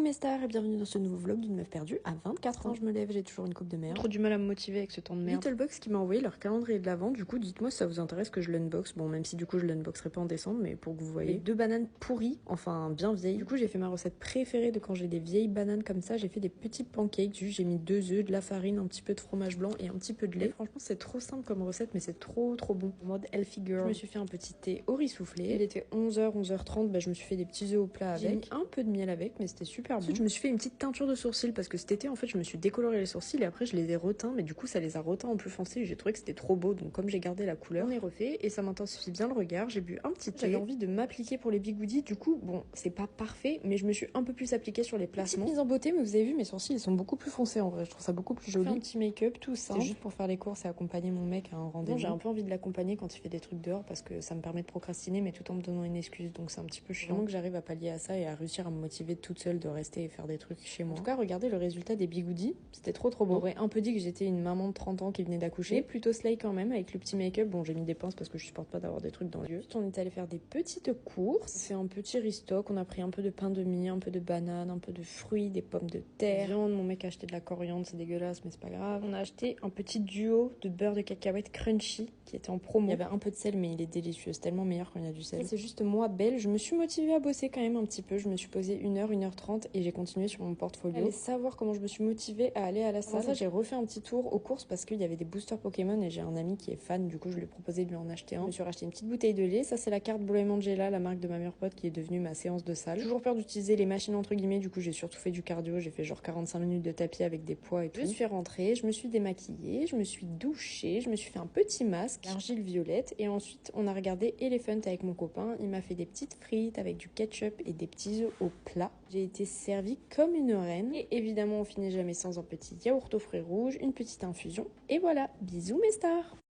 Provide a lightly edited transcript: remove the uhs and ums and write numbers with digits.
mes stars et bienvenue dans ce nouveau vlog d'une meuf perdue à 24 ans. Je me lève, j'ai toujours une coupe de merde. Trop du mal à me motiver avec ce temps de merde. Littlebox qui m'a envoyé leur calendrier de l'avant, du coup dites-moi si ça vous intéresse que je l'unbox. Bon, même si du coup je l'unboxerai pas en décembre, mais pour que vous voyez. Deux bananes pourries, enfin bien vieilles. Du coup j'ai fait ma recette préférée de quand j'ai des vieilles bananes comme ça. J'ai fait des petits pancakes, j'ai mis 2 œufs, de la farine, un petit peu de fromage blanc et un petit peu de lait. Franchement c'est trop simple comme recette mais c'est trop bon. En mode healthy girl. Je me suis fait un petit thé au riz soufflé. Il était 11h, 11h30, bah, je me suis fait des petits œufs au plat avec. J'ai mis un peu de miel avec mais c'était super bon. Ensuite je me suis fait une petite teinture de sourcils parce que cet été en fait je me suis décoloré les sourcils et après je les ai reteints mais du coup ça les a reteints en plus foncé et j'ai trouvé que c'était trop beau donc comme j'ai gardé la couleur on est refait et ça m'intensifie bien le regard. J'ai bu un petit thé. J'avais envie de m'appliquer pour les bigoudis du coup bon c'est pas parfait mais je me suis un peu plus appliquée sur les placements. Petite mise en beauté mais vous avez vu mes sourcils ils sont beaucoup plus foncés en vrai, je trouve ça beaucoup plus joli. Un petit make-up tout ça. C'est juste pour faire les courses et accompagner mon mec à un rendez-vous. J'ai un peu envie de l'accompagner quand il fait des trucs dehors parce que ça me permet de procrastiner mais tout en me donnant une excuse donc c'est un petit peu chiant. Vraiment que j'arrive à pallier à ça et à réussir à me motiver toute seule de rester et faire des trucs chez moi. En tout cas regardez le résultat des bigoudis, c'était trop beau. J'aurais un peu dit que j'étais une maman de 30 ans qui venait d'accoucher, mais plutôt slay quand même avec le petit make-up. Bon j'ai mis des pinces parce que je supporte pas d'avoir des trucs dans les yeux. Ensuite on est allé faire des petites courses, c'est un petit restock, on a pris un peu de pain de mie, un peu de banane, un peu de fruits, des pommes de terre, viande. Mon mec a acheté de la coriandre, c'est dégueulasse mais c'est pas grave. On a acheté un petit duo de beurre de cacahuète crunchy qui était en promo. Il y avait un peu de sel mais il est délicieux, c'est tellement meilleur quand il y a du sel. C'est juste moi belle, je me suis motivée à bosser quand même un petit peu, je me suis posée 1h, 1h30 et j'ai continué sur mon portfolio. Allez savoir comment je me suis motivée à aller à la salle. Avant ça j'ai refait un petit tour aux courses parce qu'il y avait des boosters Pokémon et j'ai un ami qui est fan, du coup je lui ai proposé de lui en acheter un. Je me suis racheté une petite bouteille de lait, ça c'est la carte Bleu Angela, la marque de ma meilleure pote qui est devenue ma séance de salle. Toujours peur d'utiliser les machines entre guillemets, du coup j'ai surtout fait du cardio, j'ai fait genre 45 minutes de tapis avec des poids et tout. Je suis rentrée, je me suis démaquillée, je me suis douchée, je me suis fait un petit masque, l'argile violette et ensuite on a regardé Elephant avec mon copain, il m'a fait des petites frites avec du ketchup et des petits œufs au plat. J'ai été servie comme une reine et évidemment on finit jamais sans un petit yaourt aux fruits rouges, une petite infusion et voilà, bisous mes stars.